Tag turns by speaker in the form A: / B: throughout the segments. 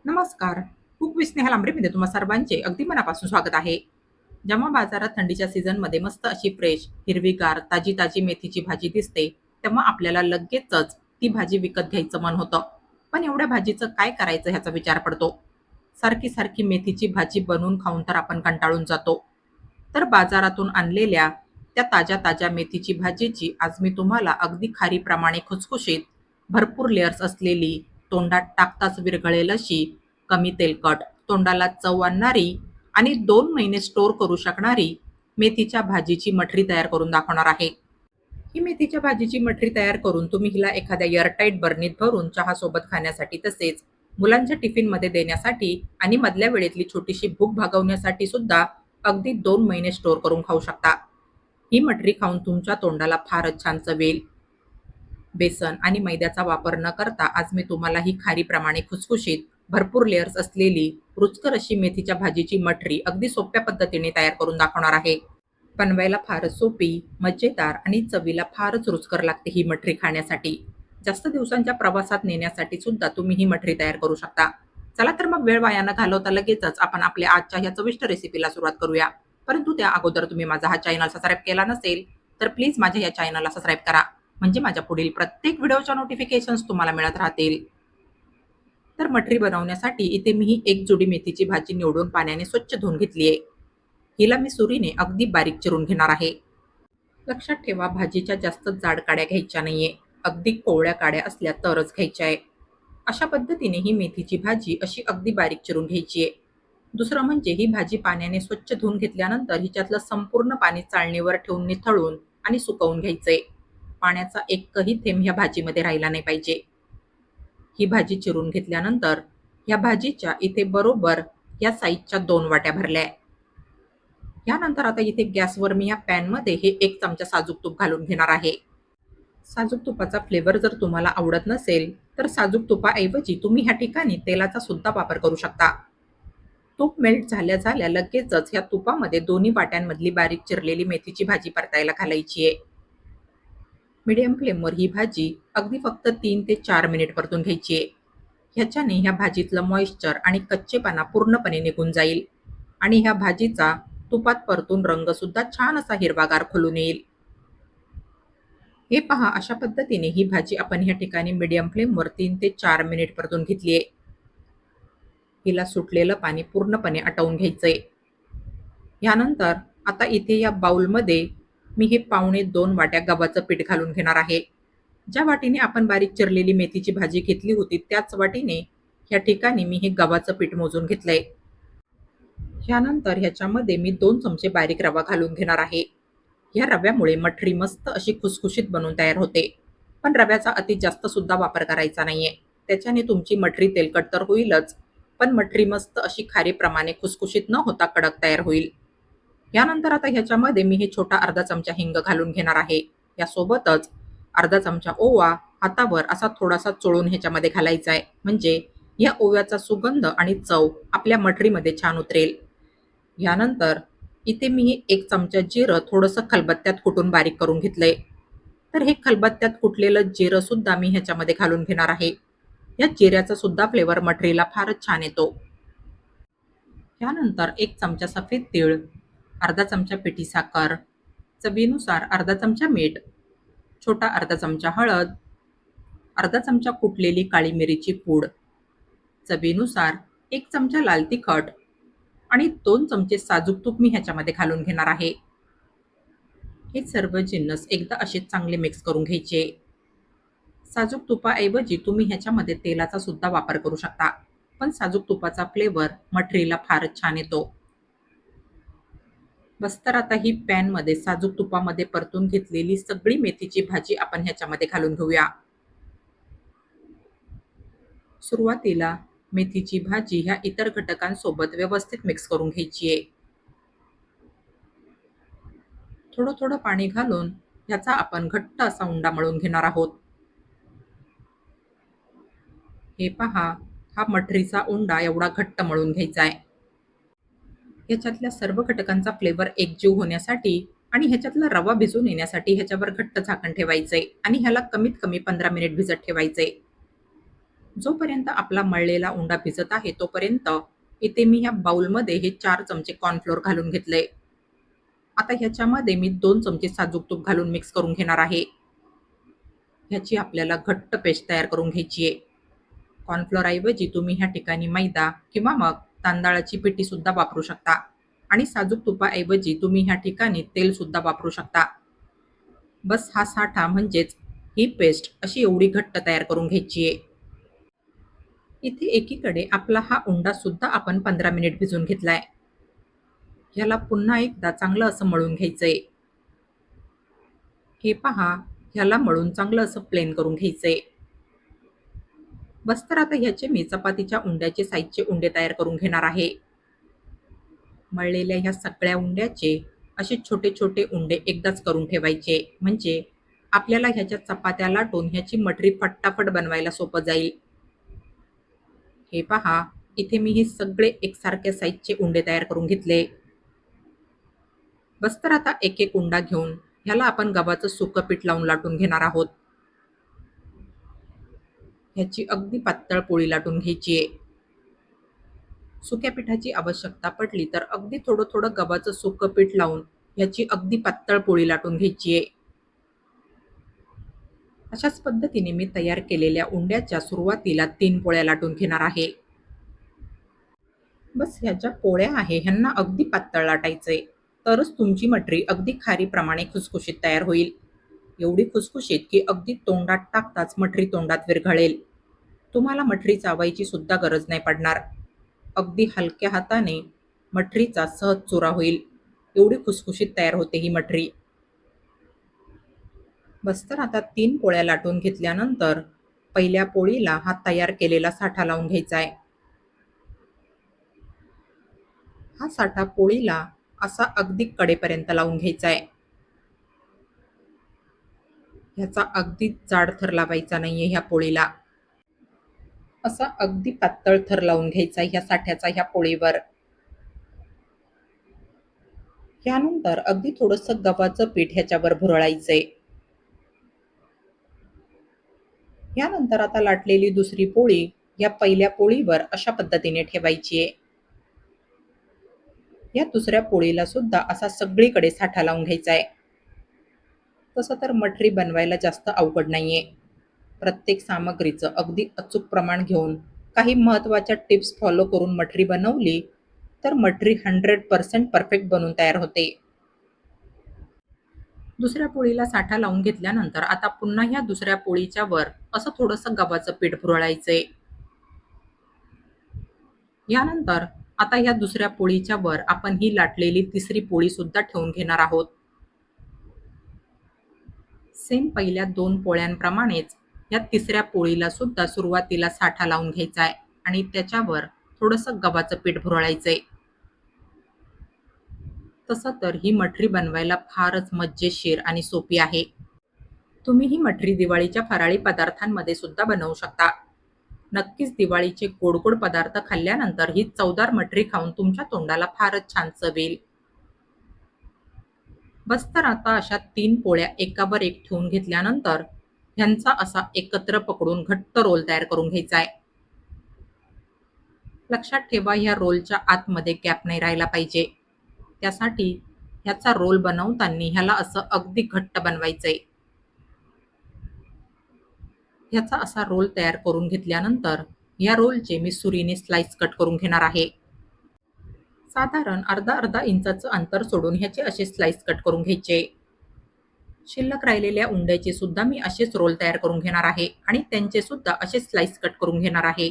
A: नमस्कार. Cook with Sneha लांबरेमध्ये तुम्हा सर्वांचे अगदी मनापासून स्वागत आहे. जेव्हा बाजारात थंडीच्या सीझनमध्ये मस्त अशी फ्रेश, हिरवीगार, ताजी-ताजी मेथीची भाजी दिसते, तेव्हा आपल्याला लगेचच ती भाजी विकत घ्यायचं मन होतं. पण एवढ्या भाजीचं काय करायचं ह्याचा विचार पडतो. सारखी-सारखी मेथीची भाजी बनवून खाऊन तर आपण कंटाळून जातो. तर बाजारातून आणलेल्या त्या ताज्या-ताज्या मेथीची भाजीची आज मी तुम्हाला अगदी खारीप्रमाणे खुसखुशीत, भरपूर लेयर्स असलेली, तोंडात टाकताच विरघळेल अशी, कमी तेलकट, तोंडाला चव आणणारी आणि 2 महिने स्टोअर करू शकणारी मेथीच्या भाजीची मठरी तयार करून दाखवणार आहे. ही मेथीच्या भाजीची मठरी तयार करून तुम्ही हिला एखाद्या एअरटाईट बरणीत भरून चहासोबत खाण्यासाठी तसेच मुलांच्या टिफिनमध्ये देण्यासाठी आणि मधल्या वेळेतली छोटीशी भूक भागवण्यासाठी सुद्धा अगदी 2 महिने स्टोअर करून खाऊ शकता. ही मठरी खाऊन तुमच्या तोंडाला फारच छान चवेल. बेसन आणि मैद्याचा वापर न करता आज मी तुम्हाला ही खारीप्रमाणे खुसखुशीत, भरपूर लेयर्स असलेली, रुचकर अशी मेथीच्या भाजीची मठरी अगदी सोप्या पद्धतीने तयार करून दाखवणार आहे. बनवायला फारच सोपी, मजेदार आणि चवीला फारच रुचकर लागते ही मठरी खाण्यासाठी. जास्त दिवसांच्या प्रवासात नेण्यासाठी सुद्धा तुम्ही ही मठरी तयार करू शकता. चला तर मग वेळ वाया न घालवता लगेचच आपण आपल्या आजच्या ह्या चविष्ट रेसिपीला सुरुवात करूया. परंतु त्या अगोदर तुम्ही माझा हा चॅनल सबस्क्राईब केला नसेल, तर प्लीज माझ्या या चॅनलला सबस्क्राईब करा. म्हणजे माझ्या पुढील प्रत्येक व्हिडिओच्या नोटिफिकेशन्स तुम्हाला मिळत राहतील. तर मठरी बनवण्यासाठी इथे मी ही एक जुडी मेथीची भाजी निवडून पाण्याने स्वच्छ धुवून घेतली आहे. हिला मी सुरीने अगदी बारीक चिरून घेणार आहे. लक्षात ठेवा, भाजीच्या जास्त जाड काड्या घ्यायच्या नाहीये. अगदी कोवळ्या काड्या असल्या तरच घ्यायच्या आहे. अशा पद्धतीने ही मेथीची भाजी अशी अगदी बारीक चिरून घ्यायची आहे. दुसरं म्हणजे ही भाजी पाण्याने स्वच्छ धुवून घेतल्यानंतर हिच्यातलं संपूर्ण पाणी चाळणीवर ठेवून निथळून आणि सुकवून घ्यायचंय. पाण्याचा एकही थेंब ह्या भाजीमध्ये राहिला नाही पाहिजे. ही भाजी चिरून घेतल्यानंतर ह्या भाजीच्या इथे बरोबर या साईजच्या 2 वाट्या भरल्या आहे. यानंतर आता इथे गॅसवर मी या पॅनमध्ये हे 1 चमचा साजूक तूप घालून घेणार आहे. साजूक तुपाचा फ्लेवर जर तुम्हाला आवडत नसेल, तर साजूक तुपाऐवजी तुम्ही ह्या ठिकाणी तेलाचा सुद्धा वापर करू शकता. तूप मेल्ट झाल्या-झाल्या लगेचच ह्या तुपामध्ये दोन्ही वाट्यांमधली बारीक चिरलेली मेथीची भाजी परतायला घालायची आहे. मीडियम फ्लेमवर ही भाजी अगदी फक्त 3 ते 4 मिनिट परतून घ्यायची आहे. ह्याच्याने ह्या भाजीतलं मॉइश्चर आणि कच्चेपणा पूर्णपणे निघून जाईल आणि ह्या भाजीचा तुपात परतून रंग सुद्धा छान असा हिरवागार खुलून येईल. हे पहा, अशा पद्धतीने ही भाजी आपण ह्या ठिकाणी मीडियम फ्लेमवर 3 ते 4 मिनिट परतून घेतली आहे. हिला सुटलेलं पाणी पूर्णपणे आटवून घ्यायचंय. यानंतर आता इथे या बाउलमध्ये मी हे 1.25 वाट्या गव्हाचं पीठ घालून घेणार आहे. ज्या वाटीने आपण बारीक चिरलेली मेथीची भाजी घेतली होती त्याच वाटीने ह्या ठिकाणी मी हे गव्हाचं पीठ मोजून घेतलंय. यानंतर ह्याच्यामध्ये मी 2 चमचे बारीक रवा घालून घेणार आहे. या रव्यामुळे मठरी मस्त अशी खुसखुशीत बनून तयार होते. पण रव्याचा अति जास्त सुद्धा वापर करायचा नाहीये. त्याच्याने तुमची मठरी तेलकट तर होईलच, पण मठरी मस्त अशी खारीप्रमाणे खुसखुशीत न होता कडक तयार होईल. यानंतर आता ह्याच्यामध्ये मी हे छोटा अर्धा चमचा हिंग घालून घेणार आहे. यासोबतच अर्धा चमचा ओवा हातावर असा थोडासा चोळून ह्याच्यामध्ये घालायचा आहे. म्हणजे या ओव्याचा सुगंध आणि चव आपल्या मठरीमध्ये छान उतरेल. यानंतर इथे मी हे 1 चमचा जिरं थोडंसं खलबत्त्यात कुटून बारीक करून घेतलंय. तर हे खलबत्त्यात कुटलेलं जिरं सुद्धा मी ह्याच्यामध्ये घालून घेणार आहे. या जिऱ्याचा सुद्धा फ्लेवर मठरीला फारच छान येतो. यानंतर 1 चमचा सफेद तीळ, अर्धा चमचा पिठी साखर, चवीनुसार अर्धा चमचा मीठ, छोटा अर्धा चमचा हळद, अर्धा चमचा कुटलेली काळी मिरीची पूड, चवीनुसार 1 चमचा लाल तिखट आणि 2 चमचे साजूक तूप मी ह्याच्यामध्ये घालून घेणार आहे. हे सर्व जिन्नस एकदा असे चांगले मिक्स करून घ्यायचे. साजूक तुपाऐवजी तुम्ही ह्याच्यामध्ये तेलाचा सुद्धा वापर करू शकता. पण साजूक तुपाचा फ्लेवर मठरीला फारच छान येतो. बस तर आता ही पॅनमध्ये साजूक तुपामध्ये परतून घेतलेली सगळी मेथीची भाजी आपण ह्याच्यामध्ये घालून घेऊया. सुरुवातीला मेथीची भाजी ह्या इतर घटकांसोबत व्यवस्थित मिक्स करून घ्यायची आहे. थोडं-थोडं पाणी घालून ह्याचा आपण घट्ट असा उंडा मळून घेणार आहोत. हे पहा, हा मठरीचा उंडा एवढा घट्ट मळून घ्यायचा आहे. ह्याच्यातल्या सर्व घटकांचा फ्लेवर एकजीव होण्यासाठी आणि ह्याच्यातला रवा भिजून येण्यासाठी ह्याच्यावर घट्ट झाकण ठेवायचंय आणि ह्याला कमीत कमी 15 मिनिट भिजत ठेवायचंय. जोपर्यंत आपला मळलेला उंडा भिजत आहे तोपर्यंत इथे मी ह्या बाउलमध्ये हे 4 चमचे कॉर्नफ्लोअर घालून घेतले. आता ह्याच्यामध्ये मी 2 चमचे साजूक तूप घालून मिक्स करून घेणार आहे. ह्याची आपल्याला घट्ट पेस्ट तयार करून घ्यायची आहे. कॉर्नफ्लोअर ऐवजी तुम्ही ह्या ठिकाणी मैदा किंवा मग तांदळाची पिठी सुद्धा वापरू शकता आणि साजूक तुपाऐवजी तुम्ही ह्या ठिकाणी तेल सुद्धा वापरू शकता. बस हा साठा म्हणजेच ही पेस्ट अशी एवढी घट्ट तयार करून घ्यायची आहे. इथे एकीकडे आपला हा उंडा सुद्धा आपण 15 मिनिट भिजवून घेतलाय. ह्याला पुन्हा एकदा चांगलं असं मळून घ्यायचंय. हे पहा, ह्याला मळून चांगलं असं प्लेन करून घ्यायचंय. बस तर आता ह्याचे मी चपातीच्या उंड्याचे साईजचे उंडे तयार करून घेणार आहे. मळलेल्या ह्या सगळ्या उंड्याचे असे छोटे छोटे उंडे एकदाच करून ठेवायचे, म्हणजे आपल्याला ह्याच्या चपात्या लाटून ह्याची मटरी फटाफट बनवायला सोपं जाईल. हे पहा, इथे मी हे सगळे एकसारख्या साईजचे उंडे तयार करून घेतले. बस तर आता एक एक उंडा घेऊन ह्याला आपण गव्हाचं सुकं पीठ लावून लाटून घेणार आहोत. ह्याची अगदी पातळ पोळी लाटून घ्यायची आहे. सुक्या पिठाची आवश्यकता पडली तर अगदी थोडं थोडं गव्हाचं सुकं पीठ लावून ह्याची अगदी पातळ पोळी लाटून घ्यायची आहे. अशाच पद्धतीने मी तयार केलेल्या उंड्याच्या सुरुवातीला 3 पोळ्या लाटून घेणार आहे. बस ह्या ज्या पोळ्या आहे ह्यांना अगदी पातळ लाटायचंय, तरच तुमची मटरी अगदी खारीप्रमाणे खुसखुशीत तयार होईल. एवढी खुसखुशीत की अगदी तोंडात टाकताच मटरी तोंडात विरघळेल. तुम्हाला मटरी चावायची सुद्धा गरज नाही पडणार. अगदी हलक्या हाताने मटरीचा सहज चुरा होईल. एवढी खुसखुशीत तयार होते ही मटरी. बस तर आता 3 पोळ्या लाटून घेतल्यानंतर पहिल्या पोळीला हा तयार केलेला साठा लावून घ्यायचा आहे. हा साठा पोळीला असा अगदी कडेपर्यंत लावून घ्यायचा आहे. ह्याचा अगदी जाड थर लावायचा नाहीये ह्या पोळीला. असा अगदी पातळ थर लावून घ्यायचा ह्या साठ्याचा ह्या पोळीवर. यानंतर अगदी थोडंसं गव्हाचं पीठ ह्याच्यावर भुरळायचंय. यानंतर आता लाटलेली दुसरी पोळी या पहिल्या पोळीवर अशा पद्धतीने ठेवायची आहे. या दुसऱ्या पोळीला सुद्धा असा सगळीकडे साठा लावून घ्यायचा आहे. तसं तर मटरी बनवायला जास्त अवघड नाहीये. प्रत्येक सामग्रीचं अगदी अचूक प्रमाण घेऊन काही महत्त्वाच्या टिप्स फॉलो करून मटरी बनवली तर मटरी 100% परफेक्ट बनून तयार होते. दुसऱ्या पोळीला साठा लावून घेतल्यानंतर आता पुन्हा ह्या दुसऱ्या पोळीच्या वर असं थोडंसं गव्हाचं पीठ भुरळायचंय. यानंतर आता ह्या दुसऱ्या पोळीच्या वर आपण ही लाटलेली तिसरी पोळी सुद्धा ठेवून घेणार आहोत. सेम पहिल्या 2 पोळ्यांप्रमाणेच या तिसऱ्या पोळीला सुद्धा सुरुवातीला साठा लावून घ्यायचा आहे आणि त्याच्यावर थोडंसं गव्हाचं पीठ भुरळायचंय. तसं तर ही मटरी बनवायला फारच मजेशीर आणि सोपी आहे. तुम्ही ही मटरी दिवाळीच्या फराळी पदार्थांमध्ये सुद्धा बनवू शकता. नक्कीच दिवाळीचे गोड गोड पदार्थ खाल्ल्यानंतर ही चवदार मटरी खाऊन तुमच्या तोंडाला फारच छान चव येईल. बस तर आता अशा 3 पोळ्या एकावर एक ठेवून घेतल्यानंतर ह्यांचा असा एकत्र पकडून घट्ट रोल तयार करून घ्यायचा आहे. लक्षात ठेवा ह्या रोलच्या आतमध्ये गॅप नाही राहायला पाहिजे. त्यासाठी ह्याचा रोल बनवताना ह्याला असं अगदी घट्ट बनवायचंय. ह्याचा असा रोल तयार करून घेतल्यानंतर या रोलचे मी सुरीने स्लाइस कट करून घेणार आहे. साधारण अर्धा इंचाचं अंतर सोडून ह्याचे असे स्लाइस कट करून घ्यायचे. शिल्लक राहिलेल्या उंड्याचे सुद्धा मी असेच रोल तयार करून घेणार आहे आणि त्यांचे सुद्धा असे स्लाइस कट करून घेणार आहे.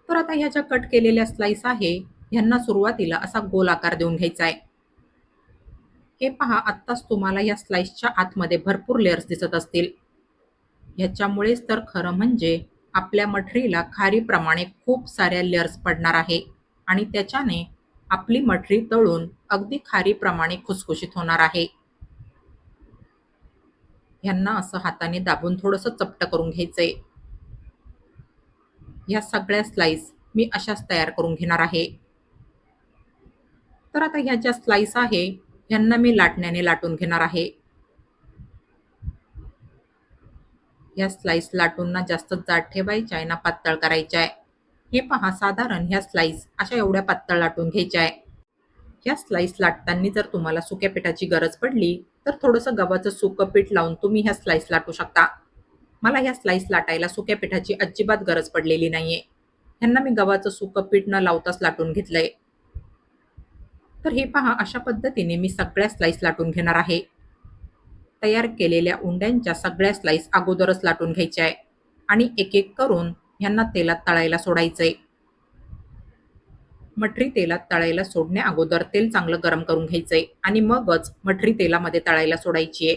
A: तर आता ह्या ज्या कट केलेल्या स्लाइस आहे ह्यांना सुरुवातीला असा गोल आकार देऊन घ्यायचा आहे. हे पहा, आत्ताच तुम्हाला या स्लाइसच्या आतमध्ये भरपूर लेयर्स दिसत असतील. ह्याच्यामुळेच तर खरं म्हणजे आपल्या मटरीला खारीप्रमाणे खूप साऱ्या लेयर्स पडणार आहे आणि त्याच्याने आपली मटरी तळून अगदी खारीप्रमाणे खुसखुशीत होणार आहे. ह्यांना असं हाताने दाबून थोडंसं चपटं करून घ्यायचंय. ह्या सगळ्या स्लाइस मी अशाच तयार करून घेणार आहे. तर आता ह्या ज्या स्लाइस आहे ह्यांना मी लाटण्याने लाटून घेणार आहे. ह्या स्लाइस लाटून ना जास्त जाड ठेवायच्या आहे ना पातळ करायच्या आहे. हे पहा, साधारण ह्या स्लाइस अशा एवढ्या पातळ लाटून घ्यायच्या आहे. ह्या स्लाइस लाटताना जर तुम्हाला सुक्या पिठाची गरज पडली, तर थोडंसं गव्हाचं सुकं पीठ लावून तुम्ही ह्या स्लाइस लाटू शकता. मला ह्या स्लाइस लाटायला सुक्या पिठाची अजिबात गरज पडलेली नाहीये. ह्यांना मी गव्हाचं सुकं पीठ न लावताच लाटून घेतलंय. तर हे पहा, अशा पद्धतीने मी सगळ्या स्लाइस लाटून घेणार आहे. तयार केलेल्या उंड्यांच्या सगळ्या स्लाइस अगोदरच लाटून घ्यायच्या आहे आणि एक-एक करून ह्यांना तेलात तळायला सोडायचंय. मठरी तेलात तळायला सोडण्या अगोदर तेल चांगलं गरम करून घ्यायचंय आणि मगच मठरी तेलामध्ये तळायला सोडायची आहे.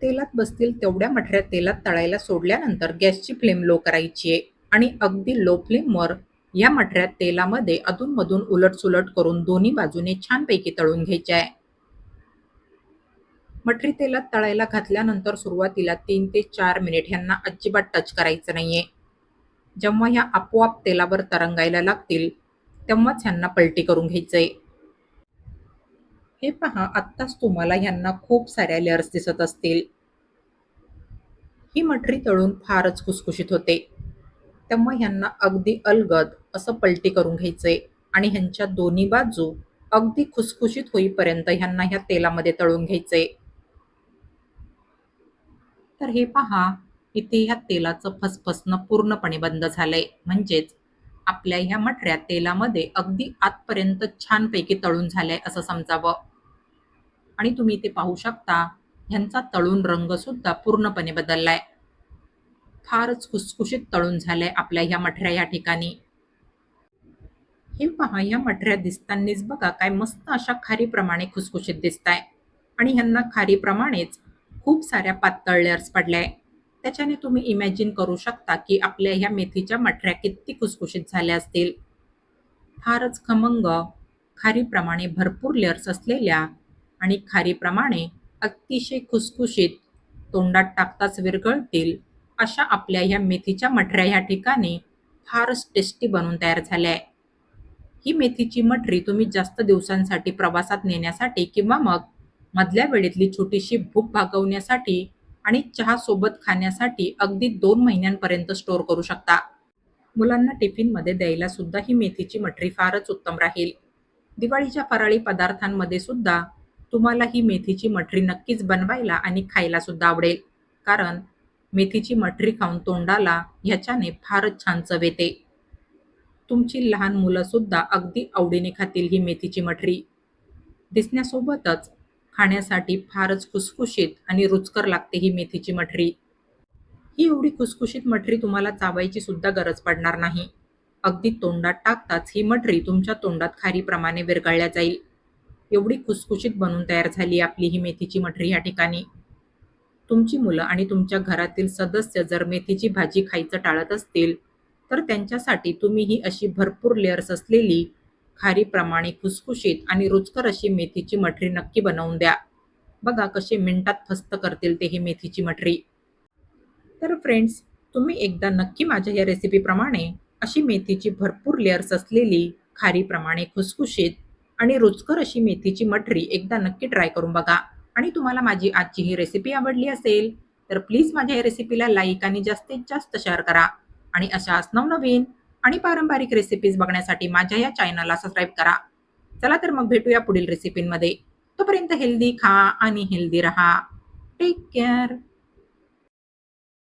A: तेलात बसतील तेवढ्या मठऱ्या तेलात तळायला सोडल्यानंतर गॅसची फ्लेम लो करायची आहे आणि अगदी लो फ्लेमवर या मठऱ्या तेलामध्ये अधूनमधून उलटसुलट करून दोन्ही बाजूने छानपैकी तळून घ्यायच्या आहे. मठरी तेलात तळायला घातल्यानंतर सुरुवातीला 3 ते 4 मिनिट ह्यांना अजिबात टच करायचं नाहीये. जेव्हा ह्या आपोआप तेलावर तरंगायला लागतील, तेव्हाच ह्यांना पलटी करून घ्यायचंय. हे पहा, आत्ताच तुम्हाला ह्यांना खूप साऱ्या लेयर्स दिसत असतील. ही मठरी तळून फारच खुसखुशीत होते. तेव्हा ह्यांना अगदी अलगद असं पलटी करून घ्यायचंय आणि ह्यांच्या दोन्ही बाजू अगदी खुसखुशीत होईपर्यंत ह्यांना ह्या तेलामध्ये तळून घ्यायचंय. तर हे पहा, इथे ह्या तेलाचं फसफसणं पूर्णपणे बंद झालंय. म्हणजेच आपल्या ह्या मठऱ्या तेलामध्ये अगदी आतपर्यंत छानपैकी तळून झाल्याय असं समजावं. आणि तुम्ही इथे पाहू शकता, ह्यांचा तळून रंग सुद्धा पूर्णपणे बदललाय. फारच खुसखुशीत तळून झालंय आपल्या ह्या मठऱ्या या ठिकाणी. हे पहा, ह्या मठऱ्या दिसतानीच बघा काय मस्त अशा खारीप्रमाणे खुसखुशीत दिसताय आणि ह्यांना खारीप्रमाणेच खूप साऱ्या पातळ लेयर्स पडल्याय. त्याच्याने तुम्ही इमॅजिन करू शकता की आपल्या ह्या मेथीच्या मठऱ्या किती खुसखुशीत झाल्या असतील. फारच खमंग, खारीप्रमाणे भरपूर लेयर्स असलेल्या आणि खारीप्रमाणे अतिशय खुसखुशीत, तोंडात टाकताच विरघळतील अशा आपल्या ह्या मेथीच्या मठऱ्या ह्या ठिकाणी फारच टेस्टी बनून तयार झाल्या आहे. ही मेथीची मठरी तुम्ही जास्त दिवसांसाठी प्रवासात नेण्यासाठी किंवा मग मधल्या वेळेतली छोटीशी भूक भागवण्यासाठी आणि चहासोबत खाण्यासाठी अगदी 2 महिन्यांपर्यंत स्टोअर करू शकता. मुलांना टिफिनमध्ये द्यायला सुद्धा ही मेथीची मठरी फारच उत्तम राहील. दिवाळीच्या फराळी पदार्थांमध्ये सुद्धा तुम्हाला ही मेथीची मठरी नक्कीच बनवायला आणि खायला सुद्धा आवडेल. कारण मेथीची मठरी खाऊन तोंडाला ह्याच्याने फारच छान चव येते. तुमची लहान मुलं सुद्धा अगदी आवडीने खातील ही मेथीची मठरी. दिसण्यासोबतच खाण्यासाठी फारच खुसखुशीत आणि रुचकर लागते ही मेथीची मठरी. ही एवढी खुसखुशीत मठरी तुम्हाला चावायची सुद्धा गरज पडणार नाही. अगदी तोंडात टाकताच ही मठरी तुमच्या तोंडात खारीप्रमाणे विरघळल्या जाईल. एवढी खुसखुशीत बनून तयार झाली आपली ही मेथीची मठरी या ठिकाणी. तुमची मुलं आणि तुमच्या घरातील सदस्य जर मेथीची भाजी खायचं टाळत असतील, तर त्यांच्यासाठी तुम्ही ही अशी भरपूर लेयर्स असलेली, खारीप्रमाणे खुसखुशीत आणि रुचकर अशी मेथीची मठरी नक्की बनवून द्या. बघा कसे मिनिटात फस्त करतील ते ही मेथीची मठरी. तर फ्रेंड्स, तुम्ही एकदा नक्की माझ्या या रेसिपीप्रमाणे अशी मेथीची भरपूर लेयर्स असलेली, खारीप्रमाणे खुसखुशीत आणि रुचकर अशी मेथीची मठरी एकदा नक्की ट्राय करून बघा. आणि तुम्हाला माझी आजची ही रेसिपी आवडली असेल, तर प्लीज माझ्या या रेसिपीला लाईक आणि जास्तीत जास्त शेअर करा. आणि अशाच नवनवीन आणि पारंपरिक रेसिपीज बघण्यासाठी माझ्या या चॅनलला सबस्क्राईब करा. चला तर मग भेटूया पुढील रेसिपींमध्ये. तोपर्यंत हेल्दी खा आणि हेल्दी रहा. Take care.